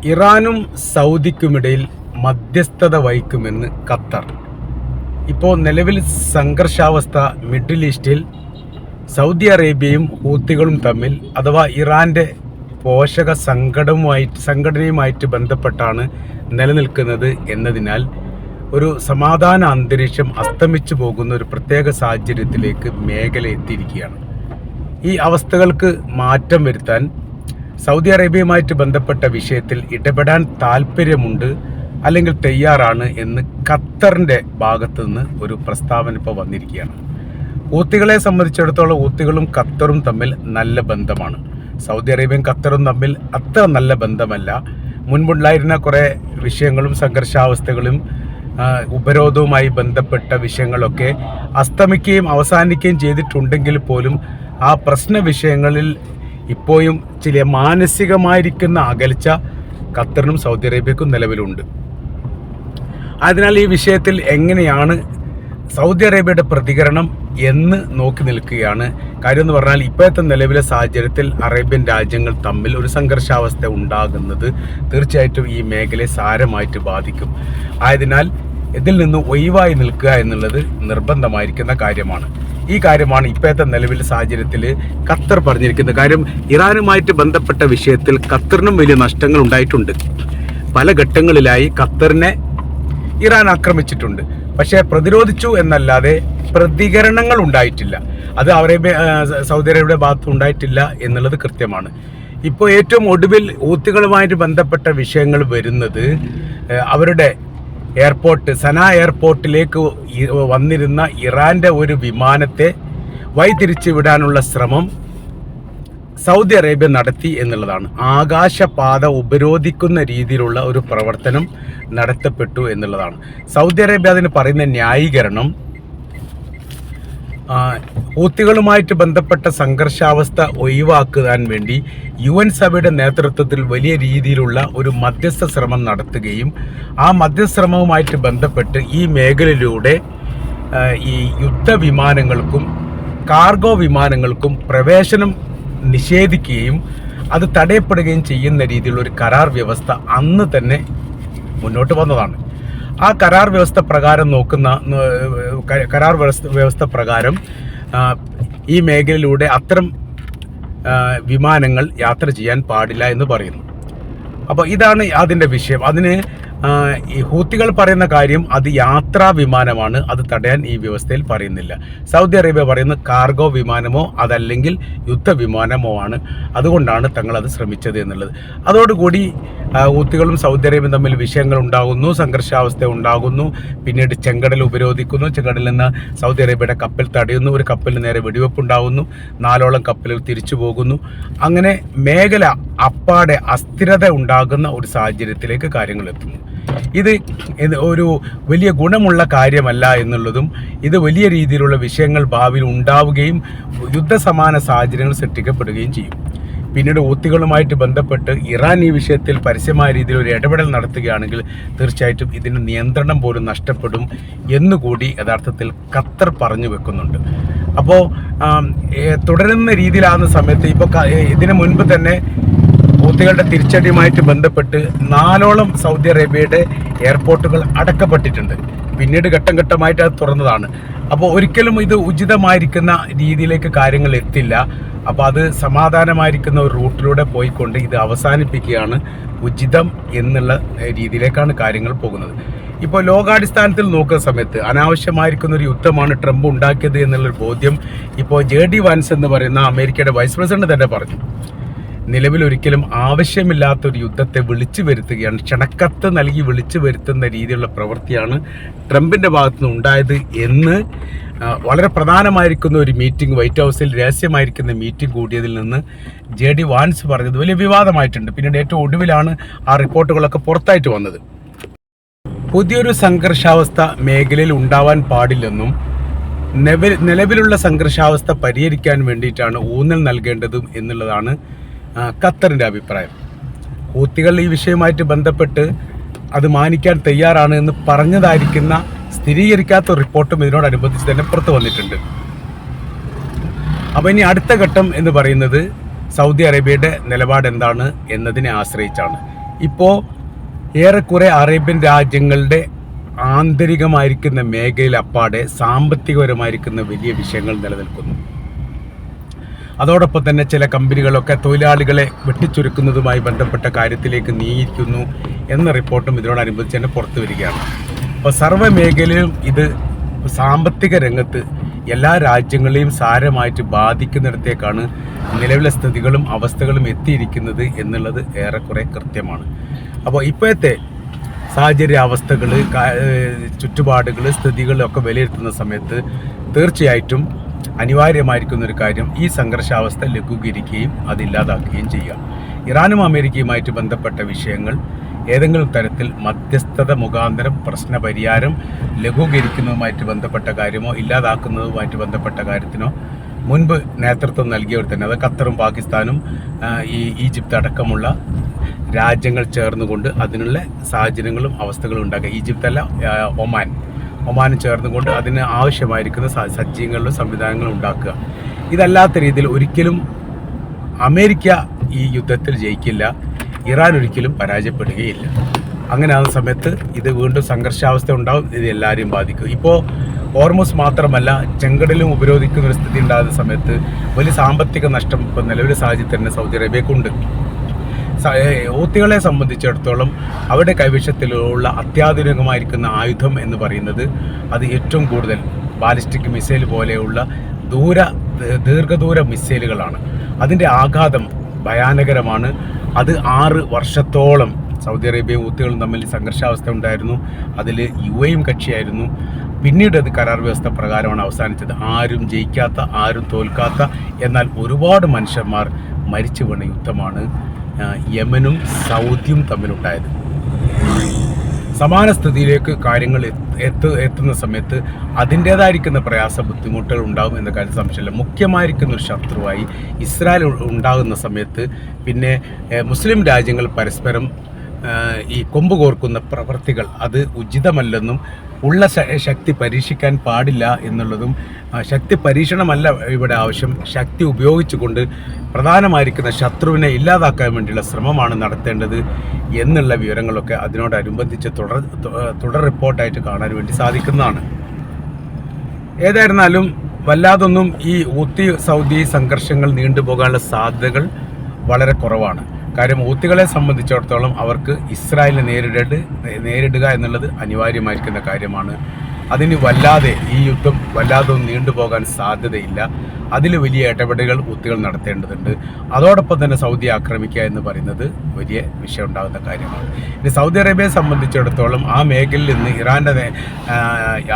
ഇറാനും സൗദിക്കുമിടയിൽ മധ്യസ്ഥത വഹിക്കുമെന്ന് ഖത്തർ. ഇപ്പോൾ നിലവിൽ സംഘർഷാവസ്ഥ മിഡിൽ ഈസ്റ്റിൽ സൗദി അറേബ്യയും ഹൂത്തികളും തമ്മിൽ അഥവാ ഇറാൻ്റെ പോഷക സംഘടനയുമായിട്ട് ബന്ധപ്പെട്ടാണ് നിലനിൽക്കുന്നത് എന്നതിനാൽ ഒരു സമാധാന അന്തരീക്ഷം അസ്തമിച്ചു പോകുന്ന ഒരു പ്രത്യേക സാഹചര്യത്തിലേക്ക് മേഖല എത്തിയിരിക്കുകയാണ്. ഈ അവസ്ഥകൾക്ക് മാറ്റം വരുത്താൻ സൗദി അറേബ്യയുമായിട്ട് ബന്ധപ്പെട്ട വിഷയത്തിൽ ഇടപെടാൻ താല്പര്യമുണ്ട് അല്ലെങ്കിൽ തയ്യാറാണ് എന്ന് ഖത്തറിൻ്റെ ഭാഗത്തു നിന്ന് ഒരു പ്രസ്താവന ഇപ്പോൾ വന്നിരിക്കുകയാണ്. ഹൂത്തികളെ സംബന്ധിച്ചിടത്തോളം ഹൂത്തികളും ഖത്തറും തമ്മിൽ നല്ല ബന്ധമാണ്. സൗദി അറേബ്യയും ഖത്തറും തമ്മിൽ അത്ര നല്ല ബന്ധമല്ല. മുൻപുണ്ടായിരുന്ന കുറേ വിഷയങ്ങളും സംഘർഷാവസ്ഥകളും ഉപരോധവുമായി ബന്ധപ്പെട്ട വിഷയങ്ങളൊക്കെ അസ്തമിക്കുകയും അവസാനിക്കുകയും ചെയ്തിട്ടുണ്ടെങ്കിൽ പോലും ആ പ്രശ്ന വിഷയങ്ങളിൽ ഇപ്പോഴും ചില മാനസികമായിരിക്കുന്ന അകൽച്ച ഖത്തറിനും സൗദി അറേബ്യക്കും നിലവിലുണ്ട്. അതിനാൽ ഈ വിഷയത്തിൽ എങ്ങനെയാണ് സൗദി അറേബ്യയുടെ പ്രതികരണം എന്ന് നോക്കി നിൽക്കുകയാണ്. കാര്യം എന്ന് പറഞ്ഞാൽ ഇപ്പോഴത്തെ നിലവിലെ സാഹചര്യത്തിൽ അറേബ്യൻ രാജ്യങ്ങൾ തമ്മിൽ ഒരു സംഘർഷാവസ്ഥ ഉണ്ടാകുന്നത് തീർച്ചയായിട്ടും ഈ മേഖലയെ സാരമായിട്ട് ബാധിക്കും. ആയതിനാൽ ഇതിൽ നിന്ന് ഒഴിവായി നിൽക്കുക എന്നുള്ളത് നിർബന്ധമായിരിക്കുന്ന കാര്യമാണ്. ഈ കാര്യമാണ് ഇപ്പോഴത്തെ നിലവിലെ സാഹചര്യത്തിൽ ഖത്തർ പറഞ്ഞിരിക്കുന്നത്. കാര്യം ഇറാനുമായിട്ട് ബന്ധപ്പെട്ട വിഷയത്തിൽ ഖത്തറിനും വലിയ നഷ്ടങ്ങൾ ഉണ്ടായിട്ടുണ്ട്. പല ഘട്ടങ്ങളിലായി ഖത്തറിനെ ഇറാൻ ആക്രമിച്ചിട്ടുണ്ട്. പക്ഷേ പ്രതിരോധിച്ചു എന്നല്ലാതെ പ്രതികരണങ്ങൾ ഉണ്ടായിട്ടില്ല. അത് സൗദി അറേബ്യയുടെ ഭാഗത്ത് ഉണ്ടായിട്ടില്ല എന്നുള്ളത് കൃത്യമാണ്. ഇപ്പോൾ ഏറ്റവും ഒടുവിൽ ഹൂത്തികളുമായിട്ട് ബന്ധപ്പെട്ട വിഷയങ്ങൾ വരുന്നത് അവരുടെ എയർപോർട്ട് സന എയർപോർട്ടിലേക്ക് വന്നിരുന്ന ഇറാൻ്റെ ഒരു വിമാനത്തെ വഴിതിരിച്ചു വിടാനുള്ള ശ്രമം സൗദി അറേബ്യ നടത്തി എന്നുള്ളതാണ്. ആകാശപാത ഉപരോധിക്കുന്ന രീതിയിലുള്ള ഒരു പ്രവർത്തനം നടത്തപ്പെട്ടു എന്നുള്ളതാണ്. സൗദി അറേബ്യ അതിന് പറയുന്ന ന്യായീകരണം ഹൂത്തികളുമായിട്ട് ബന്ധപ്പെട്ട സംഘർഷാവസ്ഥ ഒഴിവാക്കാൻ വേണ്ടി UN സഭയുടെ നേതൃത്വത്തിൽ വലിയ രീതിയിലുള്ള ഒരു മധ്യസ്ഥ ശ്രമം നടത്തുകയും ആ മധ്യശ്രമവുമായിട്ട് ബന്ധപ്പെട്ട് ഈ മേഖലയിലൂടെ ഈ യുദ്ധവിമാനങ്ങൾക്കും കാർഗോ വിമാനങ്ങൾക്കും പ്രവേശനം നിഷേധിക്കുകയും അത് തടയപ്പെടുകയും ചെയ്യുന്ന രീതിയിലുള്ള ഒരു കരാർ വ്യവസ്ഥ അന്ന് തന്നെ മുന്നോട്ട് വന്നതാണ്. ആ കരാർ വ്യവസ്ഥ പ്രകാരം വ്യവസ്ഥ പ്രകാരം ഈ മേഖലയിലൂടെ അത്തരം വിമാനങ്ങൾ യാത്ര ചെയ്യാൻ പാടില്ല എന്ന് പറയുന്നു. അപ്പോൾ ഇതാണ് അതിൻ്റെ വിഷയം. അതിന് ഈ ഹൂത്തികൾ പറയുന്ന കാര്യം അത് യാത്രാ വിമാനമാണ്, അത് തടയാൻ ഈ വ്യവസ്ഥയിൽ പറയുന്നില്ല. സൗദി അറേബ്യ പറയുന്നത് കാർഗോ വിമാനമോ അതല്ലെങ്കിൽ യുദ്ധവിമാനമോ ആണ്, അതുകൊണ്ടാണ് തങ്ങളത് ശ്രമിച്ചത് എന്നുള്ളത്. അതോടുകൂടി ഹൂത്തികളും സൗദി അറേബ്യയും തമ്മിൽ വിഷയങ്ങൾ ഉണ്ടാകുന്നു, സംഘർഷാവസ്ഥ ഉണ്ടാകുന്നു. പിന്നീട് ചെങ്കടൽ ഉപരോധിക്കുന്നു, ചെങ്കടലിൽ നിന്ന് സൗദി അറേബ്യയുടെ കപ്പൽ തടയുന്നു, ഒരു കപ്പലിന് നേരെ വെടിവെപ്പ് ഉണ്ടാകുന്നു, 4ഓളം കപ്പലുകൾ തിരിച്ചു പോകുന്നു. അങ്ങനെ മേഖല അപ്പാടെ അസ്ഥിരത ഉണ്ടാകുന്ന ഒരു സാഹചര്യത്തിലേക്ക് കാര്യങ്ങൾ എത്തുന്നു. ഇത് ഒരു വലിയ ഗുണമുള്ള കാര്യമല്ല എന്നുള്ളതും ഇത് വലിയ രീതിയിലുള്ള വിഷയങ്ങൾ ഭാവിയിൽ ഉണ്ടാവുകയും യുദ്ധസമാന സാഹചര്യങ്ങൾ സൃഷ്ടിക്കപ്പെടുകയും ചെയ്യും. പിന്നീട് ഹൂത്തികളുമായിട്ട് ബന്ധപ്പെട്ട് ഇറാൻ ഈ വിഷയത്തിൽ പരസ്യമായ രീതിയിൽ ഒരു ഇടപെടൽ നടത്തുകയാണെങ്കിൽ തീർച്ചയായിട്ടും ഇതിൻ്റെ നിയന്ത്രണം പോലും നഷ്ടപ്പെടും എന്നുകൂടി യഥാർത്ഥത്തിൽ ഖത്തർ പറഞ്ഞു വെക്കുന്നുണ്ട്. അപ്പോൾ തുടരുന്ന രീതിയിലാകുന്ന സമയത്ത് ഇപ്പോൾ ഇതിനു മുൻപ് തന്നെ ഹൂത്തികളുടെ തിരിച്ചടിയുമായിട്ട് ബന്ധപ്പെട്ട് 4ഓളം സൗദി അറേബ്യയുടെ എയർപോർട്ടുകൾ അടക്കപ്പെട്ടിട്ടുണ്ട്. പിന്നീട് ഘട്ടം ഘട്ടമായിട്ട് അത് തുറന്നതാണ്. അപ്പോൾ ഒരിക്കലും ഇത് ഉചിതമായിരിക്കുന്ന രീതിയിലേക്ക് കാര്യങ്ങൾ എത്തില്ല. അപ്പോൾ അത് സമാധാനമായിരിക്കുന്ന ഒരു റൂട്ടിലൂടെ പോയിക്കൊണ്ട് ഇത് അവസാനിപ്പിക്കുകയാണ് ഉചിതം എന്നുള്ള രീതിയിലേക്കാണ് കാര്യങ്ങൾ പോകുന്നത്. ഇപ്പോൾ ലോകാടിസ്ഥാനത്തിൽ നോക്കുന്ന സമയത്ത് അനാവശ്യമായിരിക്കുന്ന ഒരു യുദ്ധമാണ് ട്രംപ് ഉണ്ടാക്കിയത് എന്നുള്ളൊരു ബോധ്യം ഇപ്പോൾ JD വാൻസ് എന്ന് പറയുന്ന അമേരിക്കയുടെ വൈസ് പ്രസിഡന്റ് തന്നെ പറഞ്ഞു. നിലവിൽ ഒരിക്കലും ആവശ്യമില്ലാത്തൊരു യുദ്ധത്തെ വിളിച്ചു വരുത്തുകയാണ്, ക്ഷണക്കത്ത് നൽകി വിളിച്ചു വരുത്തുന്ന രീതിയിലുള്ള പ്രവൃത്തിയാണ് ട്രംപിൻ്റെ ഭാഗത്തുനിന്ന് ഉണ്ടായത് എന്ന് വളരെ പ്രധാനമായിരിക്കുന്ന ഒരു മീറ്റിംഗ്, വൈറ്റ് ഹൗസിൽ രഹസ്യമായിരിക്കുന്ന മീറ്റിംഗ് കൂടിയതിൽ നിന്ന് JD വാൻസ് പറഞ്ഞത് വലിയ വിവാദമായിട്ടുണ്ട്. പിന്നീട് ഏറ്റവും ഒടുവിലാണ് ആ റിപ്പോർട്ടുകളൊക്കെ പുറത്തായിട്ട് വന്നത്. പുതിയൊരു സംഘർഷാവസ്ഥ മേഖലയിൽ ഉണ്ടാവാൻ പാടില്ലെന്നും നിലവിലുള്ള സംഘർഷാവസ്ഥ പരിഹരിക്കാൻ വേണ്ടിയിട്ടാണ് ഊന്നൽ നൽകേണ്ടതും എന്നുള്ളതാണ് ഖത്തറിൻ്റെ അഭിപ്രായം. ഹൂത്തികൾ ഈ വിഷയവുമായിട്ട് ബന്ധപ്പെട്ട് അത് മാനിക്കാൻ തയ്യാറാണ് എന്ന് പറഞ്ഞതായിരിക്കുന്ന സ്ഥിരീകരിക്കാത്ത റിപ്പോർട്ടും ഇതിനോടനുബന്ധിച്ച് തന്നെ പുറത്തു വന്നിട്ടുണ്ട്. അപ്പോൾ ഇനി അടുത്ത ഘട്ടം എന്ന് പറയുന്നത് സൗദി അറേബ്യയുടെ നിലപാട് എന്താണ് എന്നതിനെ ആശ്രയിച്ചാണ്. ഇപ്പോൾ ഏറെക്കുറെ അറേബ്യൻ രാജ്യങ്ങളുടെ ആന്തരികമായിരിക്കുന്ന മേഖലയിൽ അപ്പാടെ സാമ്പത്തികപരമായിരിക്കുന്ന വലിയ വിഷയങ്ങൾ നിലനിൽക്കുന്നു. അതോടൊപ്പം തന്നെ ചില കമ്പനികളൊക്കെ തൊഴിലാളികളെ വെട്ടിച്ചുരുക്കുന്നതുമായി ബന്ധപ്പെട്ട കാര്യത്തിലേക്ക് നീങ്ങിയിരിക്കുന്നു എന്ന റിപ്പോർട്ടും ഇതിനോടനുബന്ധിച്ച് തന്നെ പുറത്തു വരികയാണ്. അപ്പോൾ സർവ്വ മേഖലയിലും ഇത് സാമ്പത്തിക രംഗത്ത് എല്ലാ രാജ്യങ്ങളെയും സാരമായിട്ട് ബാധിക്കുന്നിടത്തേക്കാണ് നിലവിലെ സ്ഥിതികളും അവസ്ഥകളും എത്തിയിരിക്കുന്നത് എന്നുള്ളത് ഏറെക്കുറെ കൃത്യമാണ്. അപ്പോൾ ഇപ്പോഴത്തെ സാഹചര്യാവസ്ഥകൾ, ചുറ്റുപാടുകൾ, സ്ഥിതികളൊക്കെ വിലയിരുത്തുന്ന സമയത്ത് തീർച്ചയായിട്ടും അനിവാര്യമായിരിക്കുന്ന ഒരു കാര്യം ഈ സംഘർഷാവസ്ഥ ലഘൂകരിക്കുകയും അതില്ലാതാക്കുകയും ചെയ്യുക. ഇറാനും അമേരിക്കയുമായിട്ട് ബന്ധപ്പെട്ട വിഷയങ്ങൾ ഏതെങ്കിലും തരത്തിൽ മധ്യസ്ഥത മുഖാന്തരം പ്രശ്നപരിഹാരം ലഘൂകരിക്കുന്നതുമായിട്ട് ബന്ധപ്പെട്ട കാര്യമോ ഇല്ലാതാക്കുന്നതുമായിട്ട് ബന്ധപ്പെട്ട കാര്യത്തിനോ മുൻപ് നേതൃത്വം നൽകിയവർ തന്നെ, അത് ഖത്തറും പാകിസ്ഥാനും ഈ ഈജിപ്ത് അടക്കമുള്ള രാജ്യങ്ങൾ ചേർന്നുകൊണ്ട് അതിനുള്ള സാഹചര്യങ്ങളും അവസ്ഥകളും ഉണ്ടാക്കുക. ഈജിപ്തല്ല, ഒമാനും ചേർന്നുകൊണ്ട് അതിന് ആവശ്യമായിരിക്കുന്ന സജ്ജീകരണങ്ങളും സംവിധാനങ്ങളും ഉണ്ടാക്കുക. ഇതല്ലാത്ത രീതിയിൽ ഒരിക്കലും അമേരിക്ക ഈ യുദ്ധത്തിൽ ജയിക്കില്ല, ഇറാൻ ഒരിക്കലും പരാജയപ്പെടുകയില്ല. അങ്ങനെ ആകുന്ന സമയത്ത് ഇത് വീണ്ടും സംഘർഷാവസ്ഥ ഉണ്ടാവും. ഇത് എല്ലാവരെയും ബാധിക്കും. ഇപ്പോൾ ഹോർമുസ് മാത്രമല്ല, ചെങ്കടലും ഉപരോധിക്കുന്ന ഒരു സ്ഥിതി ഉണ്ടാകുന്ന സമയത്ത് വലിയ സാമ്പത്തിക നഷ്ടം ഇപ്പോൾ നിലവിലെ സാഹചര്യത്തിൽ തന്നെ സൗദി അറേബ്യക്കുണ്ട്. ഹൂത്തികളെ സംബന്ധിച്ചിടത്തോളം അവരുടെ കൈവശത്തിലുള്ള അത്യാധുനികമായിരിക്കുന്ന ആയുധം എന്ന് പറയുന്നത് അത് ഏറ്റവും കൂടുതൽ ബാലിസ്റ്റിക് മിസൈൽ പോലെയുള്ള ദീർഘദൂര മിസൈലുകളാണ്. അതിൻ്റെ ആഘാതം ഭയാനകരമാണ്. അത് 6 വർഷത്തോളം സൗദി അറേബ്യയും ഹൂത്തികളും തമ്മിൽ സംഘർഷാവസ്ഥ ഉണ്ടായിരുന്നു. അതിൽ UAEയും കക്ഷിയായിരുന്നു. പിന്നീട് അത് കരാർ വ്യവസ്ഥ പ്രകാരമാണ് അവസാനിച്ചത്. ആരും ജയിക്കാത്ത, ആരും തോൽക്കാത്ത, എന്നാൽ ഒരുപാട് മനുഷ്യന്മാർ മരിച്ചു വീണ യുദ്ധമാണ് യമനും സൗദിയും തമ്മിലുണ്ടായത്. സമാന സ്ഥിതിയിലേക്ക് കാര്യങ്ങൾ എത്തുന്ന സമയത്ത് അതിൻ്റേതായിരിക്കുന്ന പ്രയാസ ബുദ്ധിമുട്ടുകൾ ഉണ്ടാകും എന്ന കാര്യം സംശയമില്ല. മുഖ്യമായിരിക്കുന്ന ഒരു ശത്രുവായി ഇസ്രായേൽ ഉണ്ടാകുന്ന സമയത്ത് പിന്നെ മുസ്ലിം രാജ്യങ്ങൾ പരസ്പരം ഈ കൊമ്പ് കോർക്കുന്ന പ്രവൃത്തികൾ അത് ഉചിതമല്ലെന്നും ഉള്ള ശക്തി പരീക്ഷിക്കാൻ പാടില്ല എന്നുള്ളതും, ശക്തി പരീക്ഷണമല്ല ഇവിടെ ആവശ്യം, ശക്തി ഉപയോഗിച്ചുകൊണ്ട് പ്രധാനമായിരിക്കുന്ന ശത്രുവിനെ ഇല്ലാതാക്കാൻ വേണ്ടിയുള്ള ശ്രമമാണ് നടത്തേണ്ടത് എന്നുള്ള വിവരങ്ങളൊക്കെ അതിനോടനുബന്ധിച്ച് തുടർ റിപ്പോർട്ടായിട്ട് കാണാൻ വേണ്ടി സാധിക്കുന്നതാണ്. ഏതായിരുന്നാലും വല്ലാതൊന്നും ഈ ഹൂത്തി സൗദി സംഘർഷങ്ങൾ നീണ്ടുപോകാനുള്ള സാധ്യതകൾ വളരെ കുറവാണ്. കാര്യം ഹൂത്തികളെ സംബന്ധിച്ചിടത്തോളം അവർക്ക് ഇസ്രായേലിനെ നേരിടുക എന്നുള്ളത് അനിവാര്യമായിരിക്കുന്ന കാര്യമാണ്. അതിന് ഈ യുദ്ധം വല്ലാതൊന്നും നീണ്ടുപോകാൻ സാധ്യതയില്ല. അതിൽ വലിയ ഇടപെടലുകൾ ഹൂത്തികൾ നടത്തേണ്ടതുണ്ട്. അതോടൊപ്പം തന്നെ സൗദി ആക്രമിക്കുക എന്ന് പറയുന്നത് വലിയ വിഷയം ഉണ്ടാകുന്ന കാര്യമാണ്. ഇനി സൗദി അറേബ്യയെ സംബന്ധിച്ചിടത്തോളം ആ മേഖലയിൽ നിന്ന്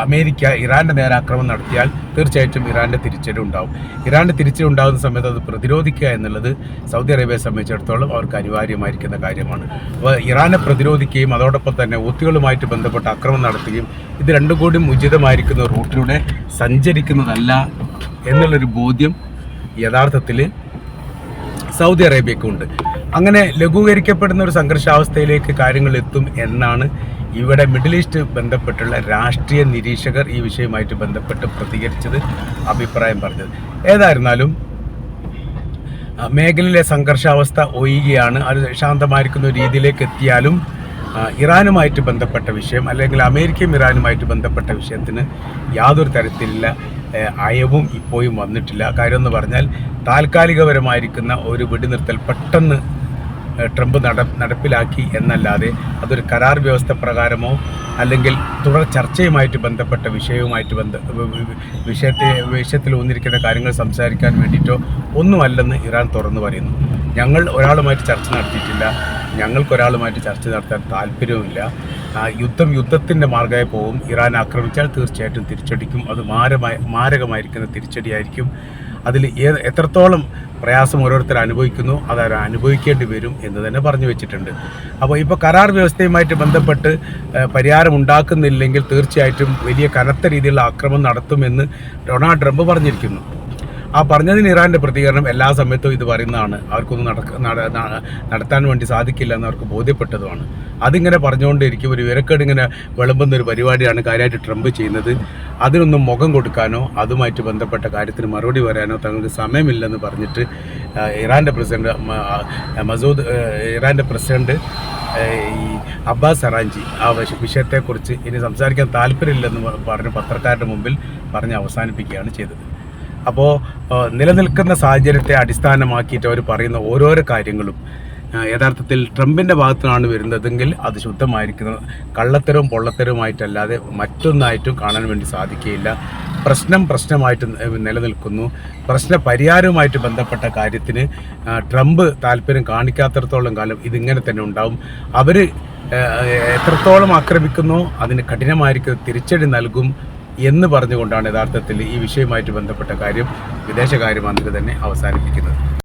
അമേരിക്ക ഇറാൻ്റെ നേരെ ആക്രമണം നടത്തിയാൽ തീർച്ചയായിട്ടും ഇറാൻ്റെ തിരിച്ചടി ഉണ്ടാകും. ഇറാൻ്റെ തിരിച്ചടി ഉണ്ടാകുന്ന സമയത്ത് അത് പ്രതിരോധിക്കുക എന്നുള്ളത് സൗദി അറേബ്യയെ സംബന്ധിച്ചിടത്തോളം അവർക്ക് അനിവാര്യമായിരിക്കുന്ന കാര്യമാണ്. അപ്പോൾ ഇറാനെ പ്രതിരോധിക്കുകയും അതോടൊപ്പം തന്നെ ഹൂത്തികളുമായിട്ട് ബന്ധപ്പെട്ട ആക്രമണം നടത്തുകയും ഇത് രണ്ടും കൂടി ഉചിതമായിരിക്കുന്ന റൂട്ടിലൂടെ സഞ്ചരിക്കുന്നതല്ല എന്നുള്ളൊരു ബോധ്യം യഥാർത്ഥത്തിൽ സൗദി അറേബ്യക്കുണ്ട്. അങ്ങനെ ലഘൂകരിക്കപ്പെടുന്ന ഒരു സംഘർഷാവസ്ഥയിലേക്ക് കാര്യങ്ങൾ എത്തും എന്നാണ് ഇവിടെ മിഡിൽ ഈസ്റ്റ് ബന്ധപ്പെട്ടുള്ള രാഷ്ട്രീയ നിരീക്ഷകർ ഈ വിഷയവുമായിട്ട് ബന്ധപ്പെട്ട് പ്രതികരിച്ചത്, അഭിപ്രായം പറഞ്ഞത്. ഏതായിരുന്നാലും മേഖലയിലെ സംഘർഷാവസ്ഥ ഒഴിയുകയാണ്. അത് ശാന്തമായിരിക്കുന്ന ഒരു രീതിയിലേക്ക് എത്തിയാലും ഇറാനുമായിട്ട് ബന്ധപ്പെട്ട വിഷയം അല്ലെങ്കിൽ അമേരിക്കയും ഇറാനുമായിട്ട് ബന്ധപ്പെട്ട വിഷയത്തിന് യാതൊരു തരത്തിലുള്ള അയവും ഇപ്പോഴും വന്നിട്ടില്ല. കാര്യം എന്ന് പറഞ്ഞാൽ താൽക്കാലികപരമായിരിക്കുന്ന ഒരു വെടിനിർത്തൽ പെട്ടെന്ന് ട്രംപ് നടപ്പിലാക്കി എന്നല്ലാതെ അതൊരു കരാർ വ്യവസ്ഥ പ്രകാരമോ അല്ലെങ്കിൽ തുടർ ചർച്ചയുമായിട്ട് ബന്ധപ്പെട്ട വിഷയത്തിൽ വന്നിരിക്കുന്ന കാര്യങ്ങൾ സംസാരിക്കാൻ വേണ്ടിയിട്ടോ ഒന്നുമല്ലെന്ന് ഇറാൻ തുറന്നു പറയുന്നു. ഞങ്ങൾ ഒരാളുമായിട്ട് ചർച്ച നടത്തിയിട്ടില്ല, ഞങ്ങൾക്കൊരാളുമായിട്ട് ചർച്ച നടത്താൻ താല്പര്യവുമില്ല. യുദ്ധത്തിൻ്റെ മാർഗമായി പോകും. ഇറാൻ ആക്രമിച്ചാൽ തീർച്ചയായിട്ടും തിരിച്ചടിക്കും. അത് മാരകമായിരിക്കുന്ന തിരിച്ചടിയായിരിക്കും. അതിൽ എത്രത്തോളം പ്രയാസം ഓരോരുത്തർ അനുഭവിക്കുന്നു അത് അനുഭവിക്കേണ്ടി വരും എന്ന് തന്നെ പറഞ്ഞു വെച്ചിട്ടുണ്ട്. അപ്പോൾ ഇപ്പോൾ കരാർ വ്യവസ്ഥയുമായിട്ട് ബന്ധപ്പെട്ട് പരിഹാരം ഉണ്ടാക്കുന്നില്ലെങ്കിൽ തീർച്ചയായിട്ടും വലിയ കനത്ത രീതിയിലുള്ള ആക്രമണം നടത്തുമെന്ന് ഡൊണാൾഡ് ട്രംപ് പറഞ്ഞിരിക്കുന്നു. ആ പറഞ്ഞതിന് ഇറാൻ്റെ പ്രതികരണം എല്ലാ സമയത്തും ഇത് പറയുന്നതാണ്. അവർക്കൊന്നും നടത്താൻ വേണ്ടി സാധിക്കില്ല എന്ന് അവർക്ക് ബോധ്യപ്പെട്ടതുമാണ്. അതിങ്ങനെ പറഞ്ഞുകൊണ്ടിരിക്കും. ഒരു വിവരക്കേട് ഇങ്ങനെ വിളമ്പുന്ന ഒരു പരിപാടിയാണ് കാര്യമായിട്ട് ട്രംപ് ചെയ്യുന്നത്. അതിനൊന്നും മുഖം കൊടുക്കാനോ അതുമായിട്ട് ബന്ധപ്പെട്ട കാര്യത്തിന് മറുപടി പറയാനോ തങ്ങൾക്ക് സമയമില്ലെന്ന് പറഞ്ഞിട്ട് ഇറാൻ്റെ പ്രസിഡന്റ് ഇറാൻ്റെ പ്രസിഡന്റ് ഈ അബ്ബാസ് അറാഞ്ചി ആ വിഷയത്തെക്കുറിച്ച് ഇനി സംസാരിക്കാൻ താല്പര്യമില്ലെന്ന് പറഞ്ഞ് പത്രക്കാരുടെ മുമ്പിൽ പറഞ്ഞ് അവസാനിപ്പിക്കുകയാണ് ചെയ്തത്. അപ്പോൾ നിലനിൽക്കുന്ന സാഹചര്യത്തെ അടിസ്ഥാനമാക്കിയിട്ട് അവർ പറയുന്ന ഓരോരോ കാര്യങ്ങളും യഥാർത്ഥത്തിൽ ട്രംപിൻ്റെ ഭാഗത്തുനിന്നാണ് വരുന്നതെങ്കിൽ അത് ശുദ്ധമായിരിക്കുന്നത് കള്ളത്തരവും പൊള്ളത്തരവുമായിട്ടല്ലാതെ മറ്റൊന്നായിട്ടും കാണാൻ വേണ്ടി സാധിക്കുകയില്ല. പ്രശ്നമായിട്ട് നിലനിൽക്കുന്നു. പ്രശ്ന പരിഹാരവുമായിട്ട് ബന്ധപ്പെട്ട കാര്യത്തിന് ട്രംപ് താല്പര്യം കാണിക്കാത്തിടത്തോളം കാലം ഇതിങ്ങനെ തന്നെ ഉണ്ടാവും. അവർ എത്രത്തോളം ആക്രമിക്കുന്നോ അതിന് കഠിനമായിരിക്കും തിരിച്ചടി നൽകും എന്ന് പറഞ്ഞുകൊണ്ടാണ് യഥാർത്ഥത്തിൽ ഈ വിഷയവുമായിട്ട് ബന്ധപ്പെട്ട കാര്യം വിദേശകാര്യമന്ത്രി തന്നെ അവസാനിപ്പിക്കുന്നത്.